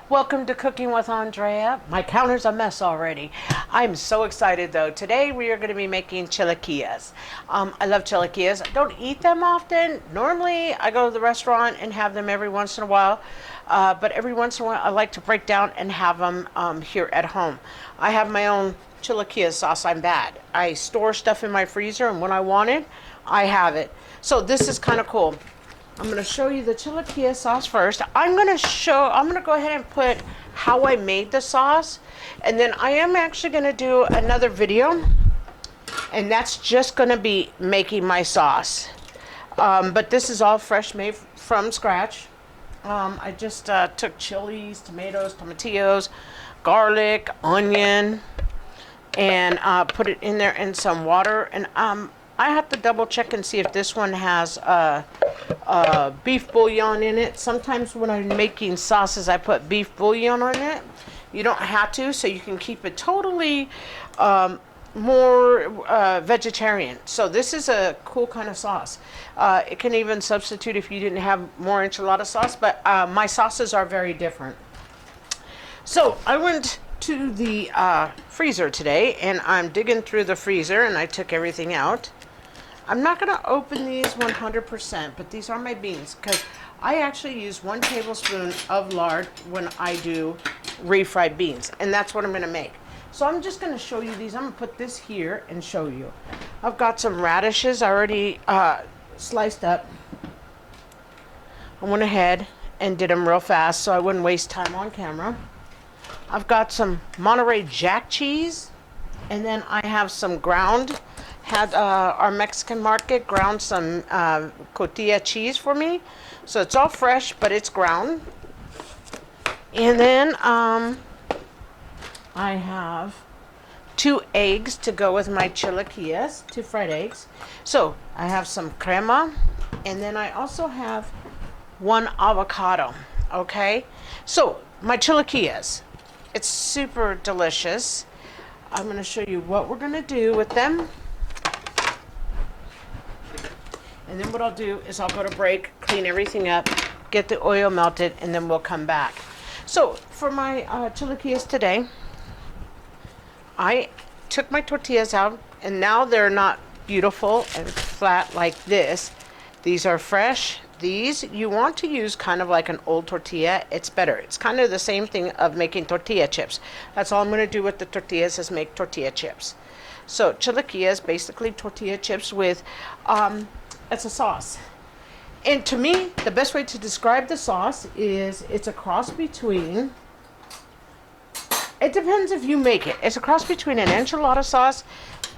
Welcome to Cooking with Andrea. My counter's a mess already. I'm so excited though. Today we are going to be making chilaquiles. I love chilaquiles. I don't eat them often. Normally I go to the restaurant and have them every once in a while. But every once in a while I like to break down and have them here at home. I have my own chilaquile sauce. I'm bad. I store stuff in my freezer, and when I want it, I have it. So this is kind of cool. I'm going to show you the chilaquile sauce first. I'm going to go ahead and put how I made the sauce. And then I am actually going to do another video. And that's just going to be making my sauce. But this is all fresh, made from scratch. I just took chilies, tomatoes, tomatillos, garlic, onion, and put it in there in some water. And I have to double check and see if this one has beef bouillon in it. Sometimes when I'm making sauces, I put beef bouillon on it. You don't have to, so you can keep it totally more vegetarian. So this is a cool kind of sauce. It can even substitute if you didn't have more enchilada sauce, but my sauces are very different. So I went to the freezer today, and I'm digging through the freezer, and I took everything out. I'm not going to open these 100%, but these are my beans, because I actually use 1 tablespoon of lard when I do refried beans, and that's what I'm going to make. So I'm just going to show you these. I'm going to put this here and show you. I've got some radishes already sliced up. I went ahead and did them real fast so I wouldn't waste time on camera. I've got some Monterey Jack cheese, and then I have some ground. Had our Mexican market ground some tortilla cheese for me, so it's all fresh, but it's ground. And then I have 2 eggs to go with my chilaquiles, 2 fried eggs. So I have some crema, and then I also have 1 avocado. Okay, so my chilaquiles, it's super delicious. I'm going to show you what we're going to do with them. And then what I'll do is I'll go to break, clean everything up, get the oil melted, and then we'll come back. So for my chilaquiles today, I took my tortillas out, and now they're not beautiful and flat like this. These are fresh. These you want to use kind of like an old tortilla. It's better. It's kind of the same thing of making tortilla chips. That's all I'm going to do with the tortillas is make tortilla chips. So chilaquiles, basically tortilla chips with it's a sauce. And to me, the best way to describe the sauce is it's a cross between, it depends if you make it. It's a cross between an enchilada sauce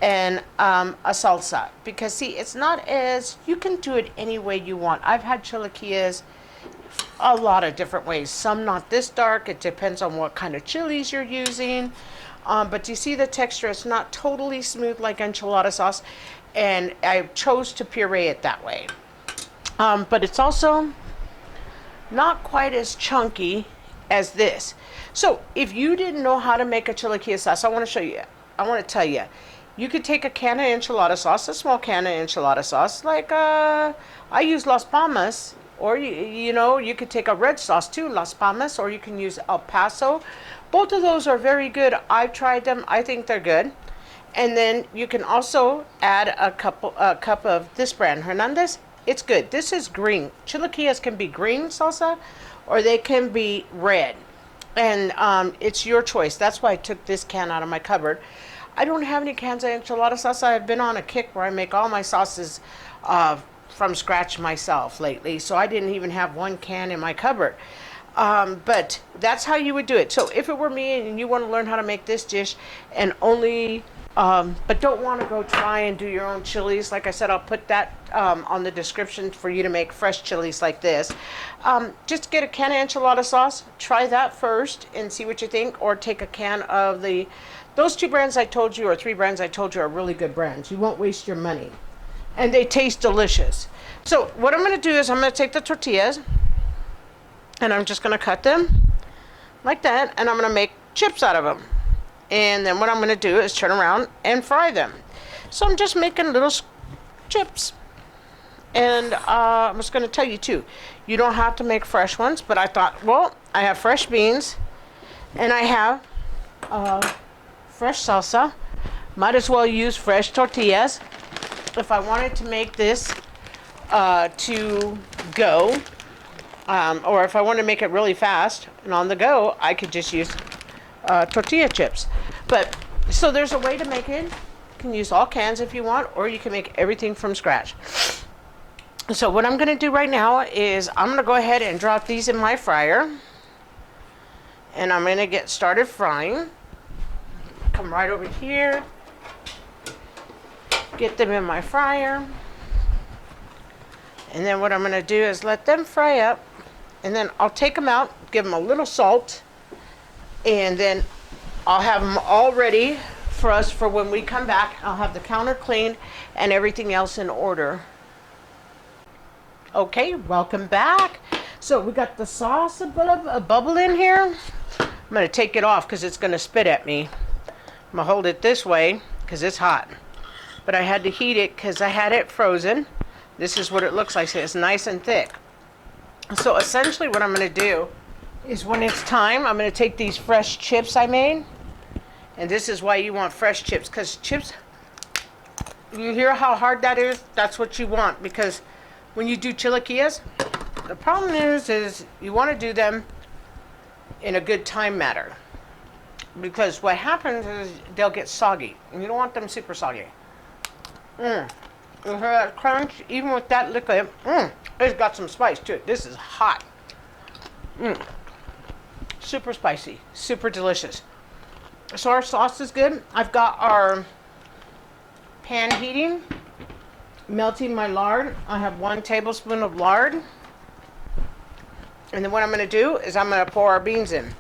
and a salsa. Because see, it's not as, you can do it any way you want. I've had chilaquiles a lot of different ways. Some not this dark. It depends on what kind of chilies you're using. But you see the texture, it's not totally smooth like enchilada sauce. And I chose to puree it that way. But it's also not quite as chunky as this. So if you didn't know how to make a chilaquile sauce, I want to show you. I want to tell you. You could take a can of enchilada sauce, a small can of enchilada sauce, like I use Las Palmas, or you know, you could take a red sauce too, Las Palmas, or you can use El Paso. Both of those are very good. I've tried them. I think they're good. And then you can also add a cup of this brand, Hernandez. It's good. This is green. Chilaquiles can be green salsa, or they can be red. And it's your choice. That's why I took this can out of my cupboard. I don't have any cans of enchilada salsa. I've been on a kick where I make all my sauces from scratch myself lately. So I didn't even have 1 can in my cupboard. But that's how you would do it. So if it were me and you want to learn how to make this dish and only but don't want to go try and do your own chilies, like I said, I'll put that on the description for you to make fresh chilies like this. Just get a can of enchilada sauce, try that first and see what you think, or take a can of those 2 brands I told you, or 3 brands I told you, are really good brands. You won't waste your money, and they taste delicious. So what I'm going to do is I'm going to take the tortillas, and I'm just going to cut them like that, and I'm going to make chips out of them. And then what I'm going to do is turn around and fry them. So I'm just making little chips. And I was going to tell you too, you don't have to make fresh ones, but I thought, well, I have fresh beans, and I have fresh salsa. Might as well use fresh tortillas. If I wanted to make this to go, or if I want to make it really fast and on the go, I could just use tortilla chips. But so there's a way to make it. You can use all cans if you want, or you can make everything from scratch. So what I'm going to do right now is I'm going to go ahead and drop these in my fryer, and I'm going to get started frying. Come right over here, get them in my fryer, and then what I'm going to do is let them fry up, and then I'll take them out, give them a little salt, and then I'll have them all ready for us for when we come back. I'll have the counter cleaned and everything else in order. Okay, welcome back. So we got the sauce a bubble in here. I'm going to take it off because it's going to spit at me. I'm going to hold it this way because it's hot. But I had to heat it because I had it frozen. This is what it looks like. So it's nice and thick. So essentially what I'm going to do is when it's time, I'm going to take these fresh chips I made. And this is why you want fresh chips, because chips, you hear how hard that is? That's what you want, because when you do chilaquiles, the problem is you want to do them in a good time matter. Because what happens is they'll get soggy, and you don't want them super soggy. You hear that crunch? Even with that liquid, it's got some spice to it. This is hot. Super spicy, super delicious. So our sauce is good. I've got our pan heating, melting my lard. I have 1 tablespoon of lard. And then what I'm going to do is I'm going to pour our beans in.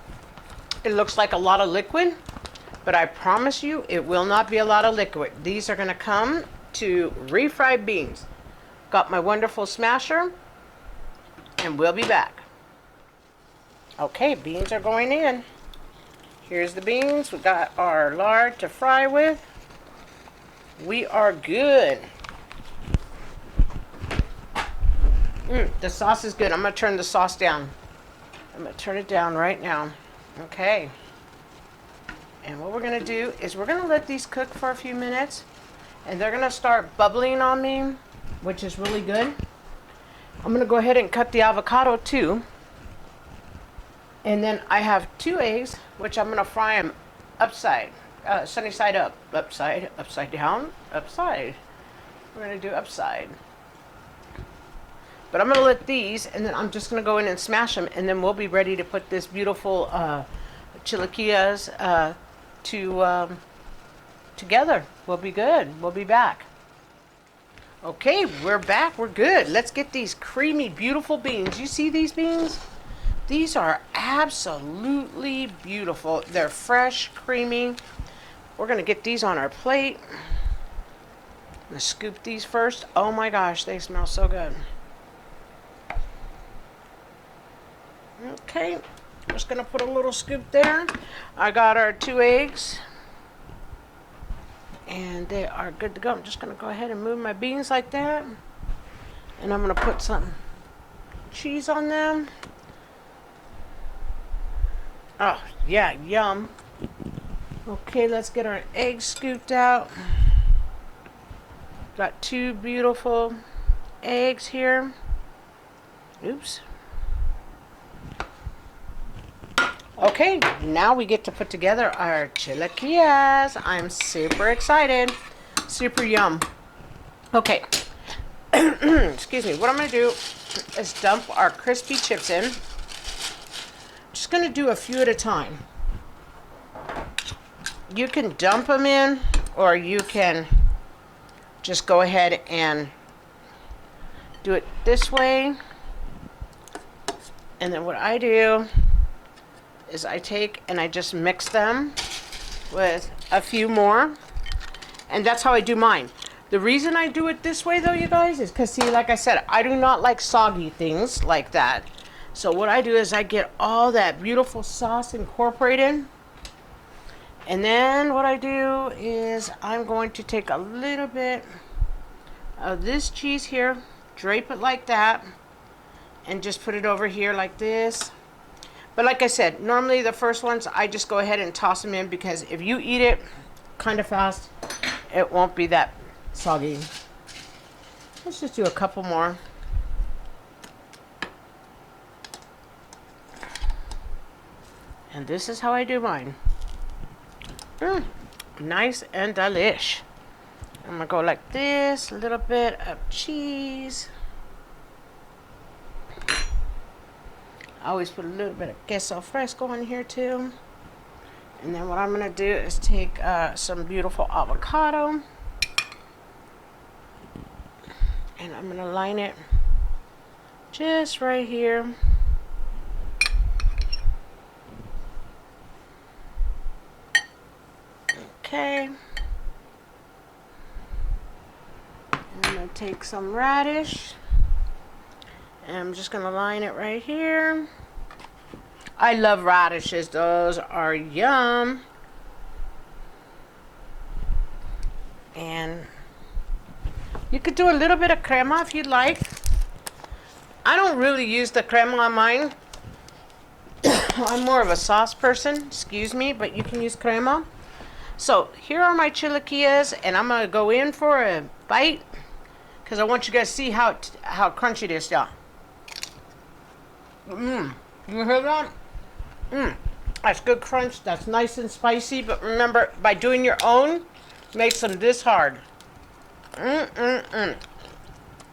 It looks like a lot of liquid, but I promise you it will not be a lot of liquid. These are going to come to refried beans. Got my wonderful smasher, and we'll be back. Okay, beans are going in. Here's the beans. We got our lard to fry with. We are good. The sauce is good. I'm going to turn the sauce down. I'm going to turn it down right now. Okay. And what we're going to do is we're going to let these cook for a few minutes. And they're going to start bubbling on me, which is really good. I'm going to go ahead and cut the avocado too. And then I have 2 eggs, which I'm going to fry them upside, sunny side up, upside down, upside. We're going to do upside. But I'm going to let these, and then I'm just going to go in and smash them, and then we'll be ready to put this beautiful chilaquiles together. We'll be good. We'll be back. Okay, we're back. We're good. Let's get these creamy, beautiful beans. You see these beans? These are absolutely beautiful. They're fresh, creamy. We're going to get these on our plate. I'm going to scoop these first. Oh my gosh, they smell so good. Okay, I'm just going to put a little scoop there. I got our 2 eggs. And they are good to go. I'm just going to go ahead and move my beans like that. And I'm going to put some cheese on them. Oh, yeah, yum. Okay, let's get our eggs scooped out. Got 2 beautiful eggs here. Oops. Okay, now we get to put together our chilaquiles. I'm super excited. Super yum. Okay. Excuse me. What I'm going to do is dump our crispy chips in. Just going to do a few at a time. You can dump them in, or you can just go ahead and do it this way. And then what I do is I take and I just mix them with a few more. And that's how I do mine. The reason I do it this way though, you guys, is because see, like I said, I do not like soggy things like that. So what I do is I get all that beautiful sauce incorporated. And then what I do is I'm going to take a little bit of this cheese here, drape it like that, and just put it over here like this. But like I said, normally the first ones, I just go ahead and toss them in because if you eat it kind of fast, it won't be that soggy. Let's just do a couple more. And this is how I do mine. Nice and delish. I'm gonna go like this, a little bit of cheese. I always put a little bit of queso fresco in here too. And then what I'm gonna do is take some beautiful avocado. And I'm gonna line it just right here. Okay. I'm gonna take some radish. And I'm just gonna line it right here. I love radishes, those are yum. And you could do a little bit of crema if you'd like. I don't really use the crema on mine. I'm more of a sauce person, excuse me, but you can use crema. So here are my chilaquiles, and I'm gonna go in for a bite because I want you guys to see how crunchy it is, y'all. You hear that? That's good crunch. That's nice and spicy. But remember, by doing your own, makes them this hard.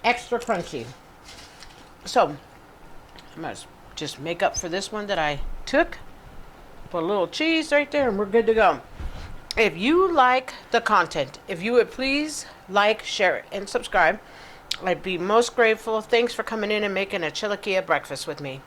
Extra crunchy. So I'm gonna just make up for this one that I took. Put a little cheese right there, and we're good to go. If you like the content, if you would please like, share, and subscribe, I'd be most grateful. Thanks for coming in and making a chilaquile breakfast with me.